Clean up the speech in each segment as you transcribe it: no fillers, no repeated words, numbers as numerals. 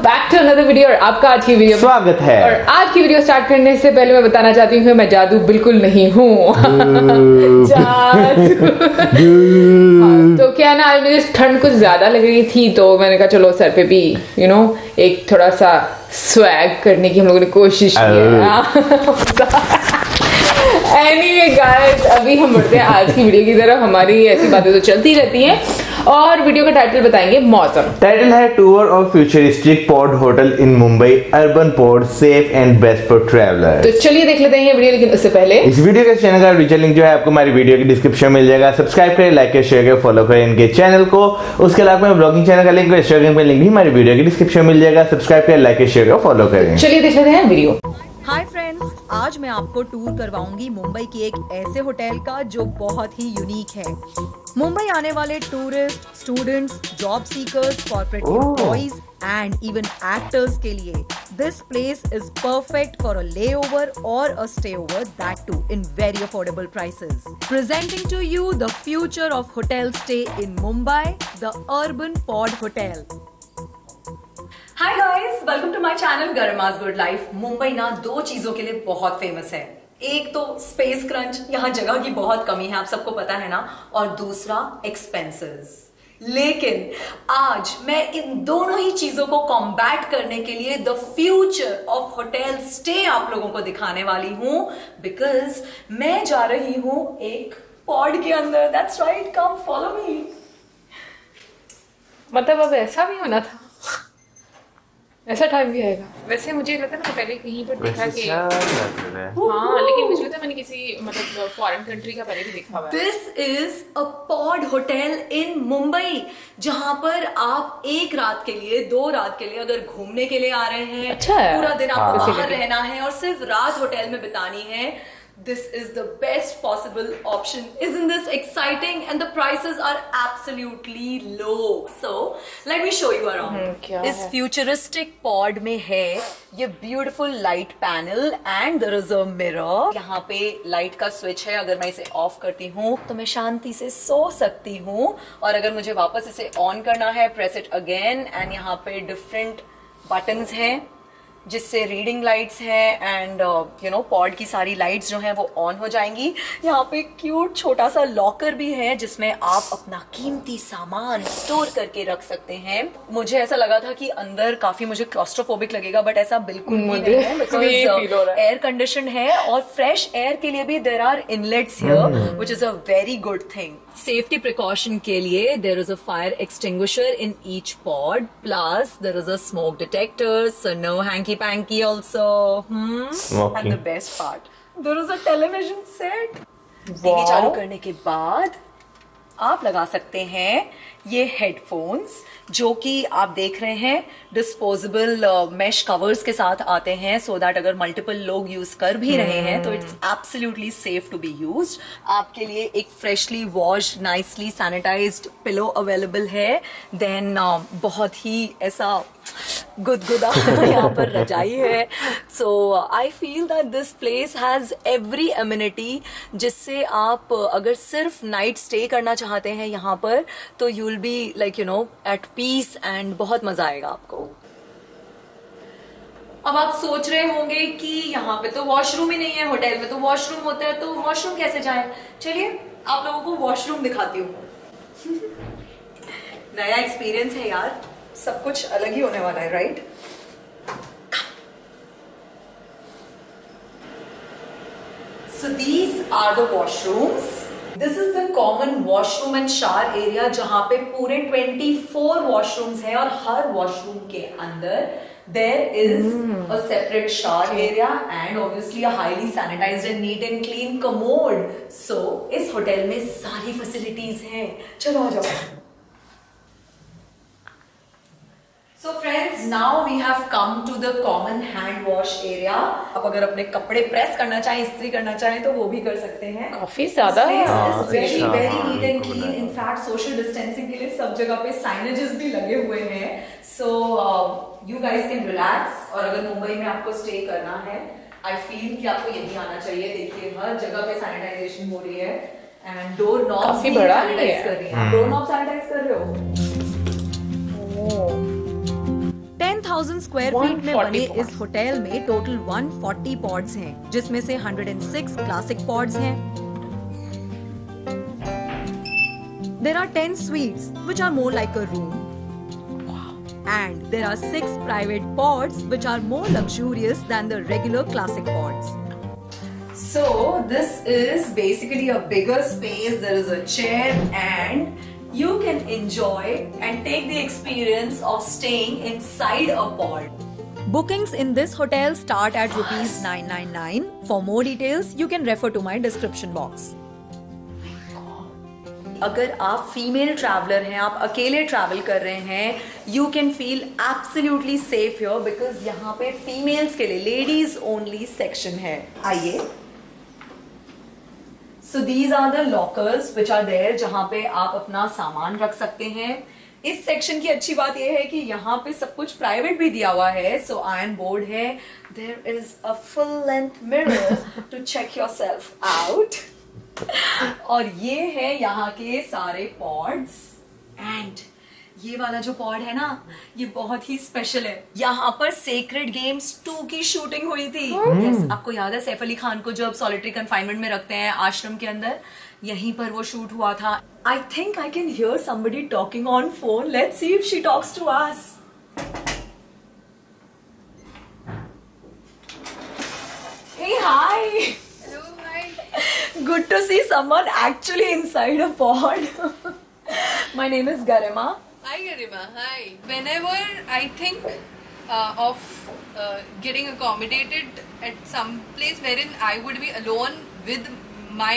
Back to another video और आपका आज की वीडियो स्वागत है। और आज की वीडियो स्टार्ट करने से पहले मैं बताना चाहती हूँ मैं जादू बिल्कुल नहीं हूँ। जादू। हाँ, तो क्या ना आज मुझे ठंड कुछ ज्यादा लग रही थी तो मैंने कहा चलो सर पे भी एक थोड़ा सा स्वैग करने की हम लोगों ने कोशिश की। Anyway guys, अभी हम बढ़ते हैं आज की वीडियो की तरफ। हमारी ऐसी बातें तो चलती रहती हैं और वीडियो का टाइटल बताएंगे मौसम। टाइटल है tour of futuristic pod hotel in Mumbai, urban pod safe and best for traveller. तो चलिए देख लेते हैं ये वीडियो, लेकिन उससे पहले इस वीडियो के चैनल का रीचर लिंक जो है आपको हमारी वीडियो की डिस्क्रिप्शन में मिल जाएगा। सब्सक्राइब करें, लाइक करें, शेयर करें, फॉलो करें इनके चैनल को। उसके अलावा ब्लॉगिंग चैनल का लिंक और इंस्टाग्राम का लिंक भी हमारी वीडियो की डिस्क्रिप्शन में मिल जाएगा। सब्सक्राइब करें, लाइक करें, शेयर करें, फॉलो करें। चलिए देख लेते हैं वीडियो। हाय फ्रेंड्स, आज मैं आपको टूर करवाऊंगी मुंबई की एक ऐसे होटल का जो बहुत ही यूनिक है। मुंबई आने वाले tourists, students, job seekers, corporate employees and even actors के लिए this place is perfect for a layover और a stay over, that too in very affordable prices. Presenting to you the future of hotel stay in Mumbai, the urban pod hotel. Hi guys, welcome to my channel Garima's good life. Mumbai ना दो चीजों के लिए बहुत famous है। एक तो space crunch, यहाँ जगह की बहुत कमी है, आप सबको पता है ना, और दूसरा एक्सपेंसेस। लेकिन आज मैं इन दोनों ही चीजों को कॉम्बैट करने के लिए the future of hotel stay आप लोगों को दिखाने वाली हूं, बिकॉज मैं जा रही हूं एक पॉड के अंदर। That's right, come follow me. मतलब अब ऐसा भी होना था, ऐसा टाइम भी आएगा। वैसे मुझे लगता है ना पहले कहीं पर देखा कि हाँ, लेकिन मुझे लगता है मैंने किसी मतलब फॉरेन कंट्री का पहले भी देखा हुआ है। This is a pod hotel in Mumbai, जहां पर आप एक रात के लिए, 2 रात के लिए अगर घूमने के लिए आ रहे हैं, अच्छा है। पूरा दिन आपको बाहर रहना है और सिर्फ रात होटल में बितानी है, this is the best possible option. Isn't this exciting? And the prices are absolutely low. So let me show you around. इस futuristic pod में है ये beautiful light panel and there is a mirror. यहाँ पे light का switch है, अगर मैं इसे ऑफ करती हूँ तो मैं शांति से सो सकती हूँ, और अगर मुझे वापस इसे ऑन करना है, प्रेस इट अगेन, एंड यहाँ पे डिफरेंट बटन्स हैं जिससे रीडिंग लाइट्स हैं एंड पॉड की सारी लाइट्स जो हैं वो ऑन हो जाएंगी। यहाँ पे क्यूट छोटा सा लॉकर भी है जिसमें आप अपना कीमती सामान स्टोर करके रख सकते हैं। मुझे ऐसा लगा था कि अंदर काफी मुझे क्लॉस्ट्रोफोबिक लगेगा, बट ऐसा बिल्कुल भी नहीं है, बिकॉज एयर कंडीशन है और फ्रेश एयर के लिए भी there are inlets here, which is a very good thing. Safety precaution के लिए there is a fire extinguisher in each pod, plus there is a smoke detector, so no hanky panky also. And the best part, there is a television set. TV चालू करने के बाद आप लगा सकते हैं ये हेडफोन्स, जो कि आप देख रहे हैं डिस्पोजेबल मेश कवर्स के साथ आते हैं, सो दैट अगर मल्टीपल लोग यूज कर भी रहे हैं तो it's absolutely safe to be used. आपके लिए एक freshly washed, nicely sanitized pillow available है। देन बहुत ही ऐसा गुदगुदा यहाँ पर रजाई है। So I feel that this place has every amenity, जिससे आप अगर सिर्फ नाइट स्टे करना चाहते हैं यहाँ पर तो you will be like at peace and बहुत मजा आएगा आपको। अब आप सोच रहे होंगे कि यहाँ पे तो वॉशरूम ही नहीं है, होटल में तो वॉशरूम होता है, तो वॉशरूम कैसे जाएं? चलिए आप लोगों को वॉशरूम दिखाती हूँ। नया एक्सपीरियंस है यार, सब कुछ अलग ही होने वाला है, right? So these are the washrooms. This is the common washroom and shower area, जहां पे पूरे 24 washrooms हैं और हर washroom के अंदर there is a separate shower area and obviously a highly sanitized and neat and clean commode. So इस hotel में सारी facilities हैं। चलो आ जाओ। So friends, now we have come to the common hand wash area. आप अगर अपने कपड़े प्रेस करना चाहें, इस्त्री करना चाहें तो वो भी कर सकते हैं। काफी ज्यादा very very neat and clean. In fact social distancing के लिए सब जगह पे साइनेजेस भी लगे हुए हैं। So you guys can relax. और अगर मुंबई में आपको स्टे करना है, आई फील कि आपको यही आना चाहिए। देखिए हर जगह पे सैनिटाइजेशन हो रही है एंड डोर नॉब काफी बड़ा है। कर रही है। डोर नॉब सैनिटाइज कर रहे हो। 2000 स्क्वायर फीट में बने इस होटल में टोटल 140 पॉड्स हैं, जिसमें से 106 क्लासिक पॉड्स हैं। There are 10 suites, which are more like a room. And there are 6 private pods, which are more luxurious than the regular classic pods. So this is basically a bigger space. There is a chair and you can enjoy and take the experience of staying inside a pod. Bookings in this hotel start at ₹999. For more details, you can refer to my description box. अगर आप female traveller हैं, आप अकेले travel कर रहे हैं, you can feel absolutely safe here because यहाँ पे फीमेल्स के लिए लेडीज ओनली सेक्शन है। आइए, so these are the lockers which are there, जहां पे आप अपना सामान रख सकते हैं। इस सेक्शन की अच्छी बात यह है कि यहाँ पे सब कुछ प्राइवेट भी दिया हुआ है, सो आयरन बोर्ड है, there is a full length mirror to check yourself out. और ये है यहाँ के सारे पॉड्स एंड ये वाला जो पॉड है ना, ये बहुत ही स्पेशल है। यहाँ पर सेक्रेड गेम्स 2 की शूटिंग हुई थी। yes, आपको याद है सैफ अली खान को जब सॉलिटरी कन्फाइनमेंट में रखते हैं आश्रम के अंदर, यहीं पर वो शूट हुआ था। I think I can hear somebody talking on phone. Let's see if she talks to us. Hey hi, good to see someone actually inside a pod. My name is Garima. Hi Garima, hi. Whenever I think of getting accommodated at some place wherein I would be alone with my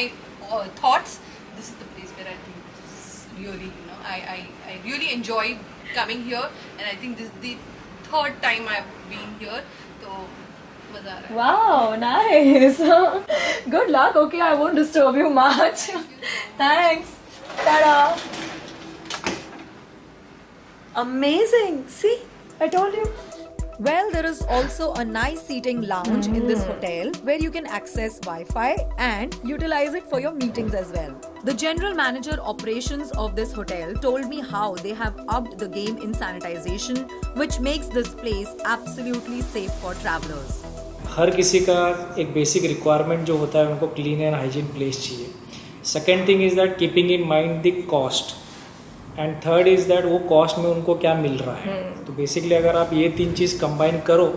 thoughts, this is the place where I think this is really, you know, I really enjoy coming here, and I think this is the 3rd time I've been here. So wow, nice. Good luck. Okay, I won't disturb you much. Thanks. Ta-da. Amazing. See, I told you. Well, there is also a nice seating lounge in this hotel where you can access Wi-Fi and utilize it for your meetings as well. The general manager operations of this hotel told me how they have upped the game in sanitization, which makes this place absolutely safe for travelers. हर किसी का एक basic requirement जो होता है, उनको clean and hygiene place चाहिए। Second thing is that keeping in mind the cost, and third is that वो cost में उनको क्या मिल रहा है। तो बेसिकली अगर आप ये 3 चीज़ कंबाइन करो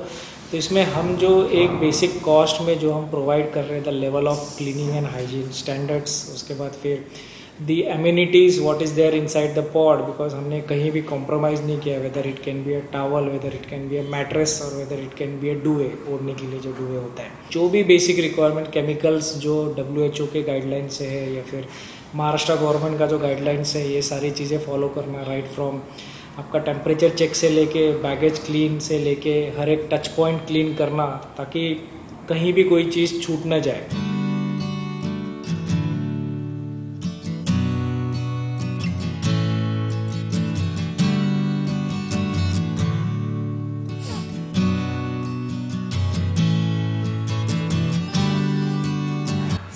तो इसमें हम जो एक बेसिक कॉस्ट में जो हम प्रोवाइड कर रहे हैं, the level of cleaning and hygiene standards, उसके बाद फिर the amenities what is there inside the pod, because हमने कहीं भी कॉम्प्रोमाइज़ नहीं किया, whether it can be a towel, whether it can be a mattress और whether it can be a duvet, ओढ़ने के लिए जो डुवे होता है। जो भी बेसिक रिक्वायरमेंट केमिकल्स जो WHO के गाइडलाइन से है या फिर महाराष्ट्र गवर्नमेंट का जो गाइडलाइंस है, ये सारी चीज़ें फॉलो करना, राइट फ्रॉम आपका टेम्परेचर चेक से लेके बैगेज क्लीन से लेके हर एक टच पॉइंट क्लीन करना, ताकि कहीं भी कोई चीज़ छूट ना जाए।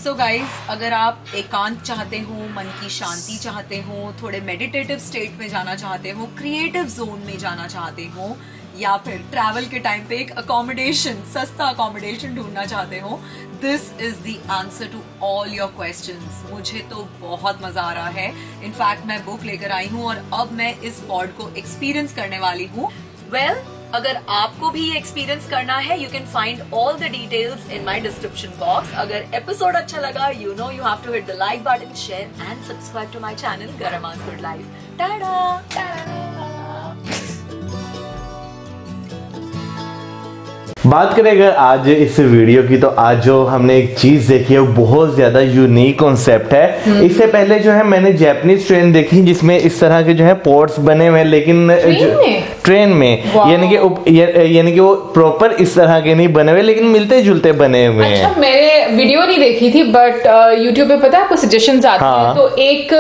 सो गाइज, अगर आप एकांत चाहते हो, मन की शांति चाहते हो, थोड़े मेडिटेटिव स्टेट में जाना चाहते हो, क्रिएटिव जोन में जाना चाहते हो, या फिर ट्रैवल के टाइम पे एक अकोमोडेशन, सस्ता अकोमोडेशन ढूंढना चाहते हो, this is the answer to all your questions. मुझे तो बहुत मजा आ रहा है। इनफैक्ट मैं बुक लेकर आई हूँ और अब मैं इस पॉड को एक्सपीरियंस करने वाली हूँ। वेल, अगर आपको भी ये एक्सपीरियंस करना है, you can find all the details in my description box. अगर एपिसोड अच्छा लगा, you know you have to hit the like button, share and subscribe to my channel Garima's good life. Tata. बात करें अगर आज इस वीडियो की, तो आज जो हमने एक चीज देखी है वो बहुत ज्यादा यूनिक कॉन्सेप्ट है। इससे पहले जो है मैंने जापानीज ट्रेन देखी जिसमें इस तरह के जो है पोर्ट्स बने हुए हैं, लेकिन ट्रेन में यानी कि वो प्रॉपर इस तरह के नहीं बने हुए, लेकिन मिलते जुलते बने हुए हैं। अच्छा, मैंने वीडियो नहीं देखी थी, बट यूट्यूब पे पता है आपको सजेशंस आते हैं, तो एक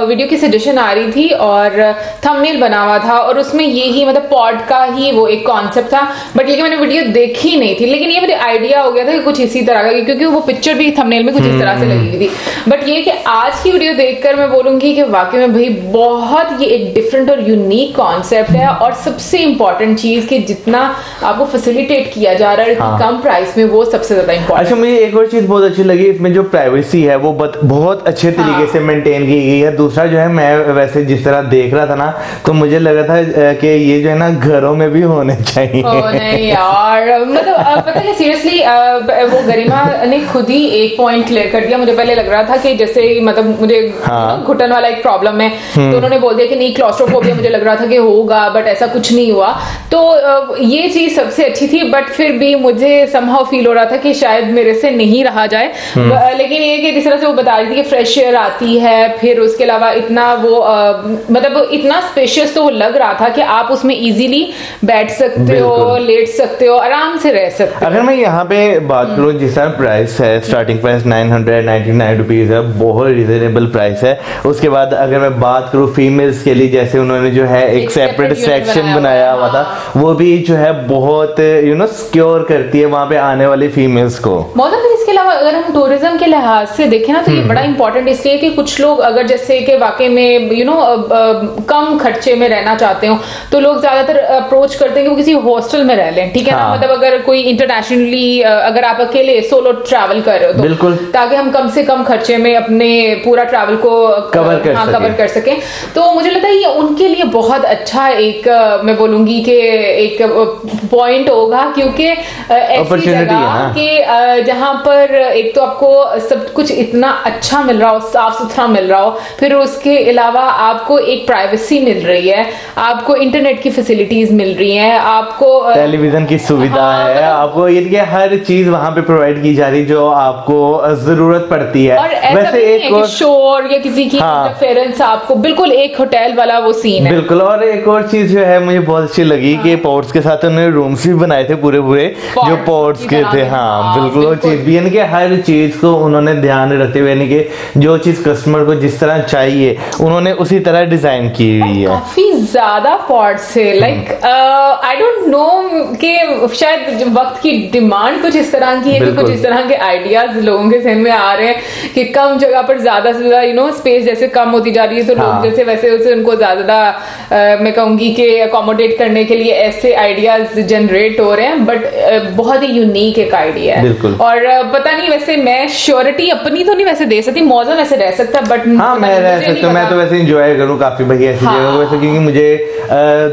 वीडियो की सजेशन आ रही थी और थंबनेल बना हुआ था और उसमें यही मतलब पॉड का ही वो एक कॉन्सेप्ट था। बट ये मैंने वीडियो देखी देखी नहीं थी, लेकिन ये मुझे आइडिया हो गया था कि कुछ इसी तरह का, क्योंकि वो पिक्चर भी थंबनेल में कुछ इस तरह से लगी हुई थी। बट ये कि आज की वीडियो देखकर मैं बोलूंगी कि वाकई में भाई बहुत ये एक डिफरेंट और यूनिक कॉन्सेप्ट है, और सबसे इंपॉर्टेंट चीज कि जितना आपको फैसिलिटेट किया जा रहा है कम प्राइस में, वो सबसे ज्यादा इंपॉर्टेंट। अच्छा, मुझे एक और चीज बहुत अच्छी लगी, इसमें जो प्राइवेसी है वो बहुत अच्छे तरीके से मेंटेन की गई है। दूसरा जो है, मैं वैसे जिस तरह देख रहा था ना, तो मुझे लगा था कि ये जो है ना घरों में भी होने चाहिए। नहीं यार, मतलब पता है सीरियसली, वो गरिमा ने खुद ही एक पॉइंट क्लियर कर दिया। मुझे पहले लग रहा था कि जैसे मतलब मुझे घुटन वाला एक प्रॉब्लम है, तो उन्होंने बोल दिया कि नहीं क्लॉस्ट्रोफोबिया, मुझे लग रहा था कि होगा, बट ऐसा कुछ नहीं हुआ। तो ये चीज सबसे अच्छी थी, बट फिर भी मुझे समहाउ फील हो रहा था कि शायद मेरे से नहीं रहा जाए। लेकिन ये कि जिस तरह से वो बता रही थी कि फ्रेश एयर आती है, फिर उसके अलावा इतना वो मतलब इतना स्पेशियस तो लग रहा था कि आप उसमें इजीली बैठ सकते हो, लेट सकते हो, आराम से रह सकते हो। अगर मैं यहाँ पे बात करूँ, जिस तरह प्राइस है, स्टार्टिंग प्राइस 999 रुपीज है, बहुत रिजनेबल प्राइस है। उसके बाद अगर मैं बात करूँ फीमेल्स के लिए, जैसे उन्होंने जो है एक सेपरेट सेक्शन बनाया हुआ था, वो भी जो है बहुत सिक्योर करती है वहां पे आने वाली फीमेल्स को। मौसम, इसके अलावा अगर हम टूरिज्म के लिहाज से देखें ना, तो ये बड़ा इंपॉर्टेंट इसलिए कि कुछ लोग अगर जैसे कि वाकई में कम खर्चे में रहना चाहते हो, तो लोग ज्यादातर अप्रोच करते हैं कि वो किसी हॉस्टल में रह लें, ठीक है ना। मतलब अगर कोई इंटरनेशनली, अगर आप अकेले सोलो ट्रैवल कर रहे हो तो बिल्कुल, ताकि हम कम से कम खर्चे में अपने पूरा ट्रैवल को कवर कर सकें। तो मुझे लगता है ये उनके लिए बहुत अच्छा एक, मैं बोलूंगी कि एक पॉइंट होगा, क्योंकि ऐसी जगह कि जहां पर एक तो आपको सब कुछ इतना अच्छा मिल रहा हो, साफ सुथरा मिल रहा हो, फिर उसके अलावा आपको एक प्राइवेसी मिल रही है, आपको इंटरनेट की फैसिलिटीज मिल रही हैं, आपको टेलीविजन की सुविधा है, आपको ये हर चीज वहां पे प्रोवाइड की जा रही जो आपको जरूरत पड़ती है। और ऐसा भी एक और शोर या किसी की इंटरफेरेंस, आपको बिल्कुल एक होटल वाला वो सीन है। बिल्कुल। और एक और चीज जो है मुझे बहुत अच्छी लगी कि पोर्ट्स के साथ उन्होंने रूम्स भी बनाए थे पूरे जो पोर्ट्स के थे। बिल्कुल, वो चीज भी यानी कि हर चीज को उन्होंने ध्यान रखते हुए, यानी कि जो चीज कस्टमर को जिस तरह चाहिए उन्होंने उसी तरह डिजाइन की हुई है। काफी ज्यादा पॉट्स है, लाइक आई डोंट नो कि शायद वक्त की डिमांड कुछ इस तरह की है कि कुछ इस तरह के आइडियाज लोगों के जहन में आ रहे हैं कि कम जगह पर ज्यादा से ज्यादा स्पेस जैसे कम होती जा रही है, तो लोग जैसे वैसे उनको ज्यादा मैं कहूंगी कि अकोमोडेट करने के लिए ऐसे आइडियाज जनरेट हो रहे हैं। बट बहुत ही यूनिक एक आइडिया है। और पता नहीं, वैसे मैं श्योरिटी अपनी तो नहीं वैसे दे सकती, मौसम वैसे रह सकता, बट मैं रह सकता हूँ। मैं तो वैसे एंजॉय करूँ काफी भाई ऐसी जगह वैसे, क्योंकि मुझे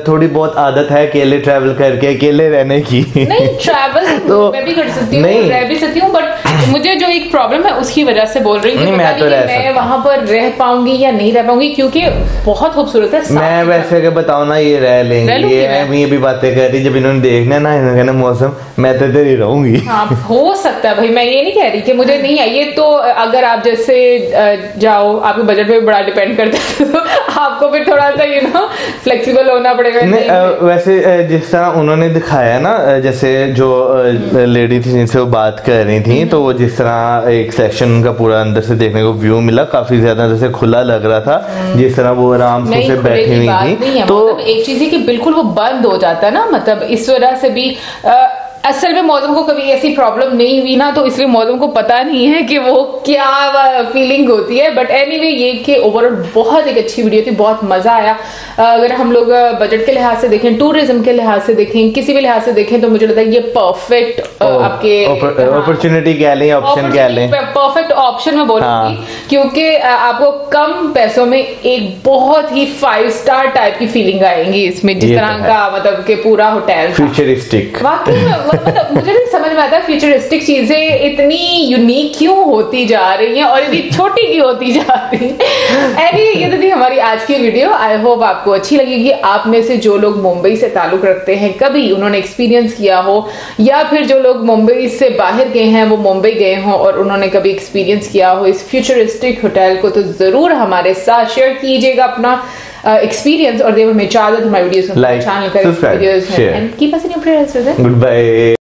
थोड़ी बहुत आदत है अकेले ट्रैवल करके, अकेले रहने की। नहीं, ट्रैवल तो मैं भी कर सकती हूँ, रह भी सकती हूँ, बट मुझे जो एक प्रॉब्लम है उसकी वजह से बोल रही हूँ, मैं वहां पर रह पाऊंगी या नहीं रह पाऊंगी, क्योंकि बहुत खूबसूरत है। मैं वैसे अगर बताऊँ ना, ये रह लेंगे, ये भी बातें कर रही, जब इन्होंने देखना ना, इन्होंने कहना मौसम मैं तो इधर ही रहूंगी। हो सकता है भाई, मैं ये नहीं कह रही कि मुझे नहीं है, ये तो अगर आप जैसे जाओ, आपके बजट पे बड़ा डिपेंड करता है, तो आपको फिर थोड़ा सा फ्लेक्सिबल होना पड़ेगा। वैसे जिस तरह उन्होंने दिखाया ना, जैसे जो लेडी थी जिनसे वो बात कर रही थी, तो वो जिस तरह एक सेक्शन का पूरा अंदर से देखने को व्यू मिला, काफी ज्यादा जैसे खुला लग रहा था, जिस तरह वो आराम से बैठी हुई थी। तो एक चीज है कि बिल्कुल वो बंद हो जाता है ना, मतलब इस वजह से भी असल में मौसम को कभी ऐसी प्रॉब्लम नहीं हुई ना, तो इसलिए मौसम को पता नहीं है कि वो क्या फीलिंग होती है। बट एनीवे, ये कि ओवरऑल बहुत एक अच्छी वीडियो थी, बहुत मजा आया। अगर हम लोग बजट के लिहाज से देखें, टूरिज्म के लिहाज से देखें, किसी भी लिहाज से देखें, तो मुझे लगता है ये परफेक्ट आपके अपॉर्चुनिटी कह लें, ऑप्शन कह लें, परफेक्ट ऑप्शन में बोलूंगी, क्योंकि आपको कम पैसों में एक बहुत ही 5 स्टार टाइप की फीलिंग आएगी इसमें, जिस तरह का मतलब कि पूरा होटल फ्यूचरिस्टिक। वाकई मतलब मुझे नहीं समझ में आता फ्यूचरिस्टिक चीजें इतनी यूनिक क्यों होती जा रही हैं और इतनी छोटी क्यों होती जा रही है। ये तो थी हमारी आज की वीडियो। आई होप आपको अच्छी लगेगी। आप में से जो लोग मुंबई से ताल्लुक रखते हैं, कभी उन्होंने एक्सपीरियंस किया हो, या फिर जो लोग मुंबई से बाहर गए हैं, वो मुंबई गए हों और उन्होंने कभी एक्सपीरियंस किया हो इस फ्यूचरिस्टिक होटल को, तो जरूर हमारे साथ शेयर कीजिएगा अपना एक्सपीरियंस और देव हमें इजाजत हमारी वीडियोस को चैनल करें, videos and keep us in your prayers. Good bye.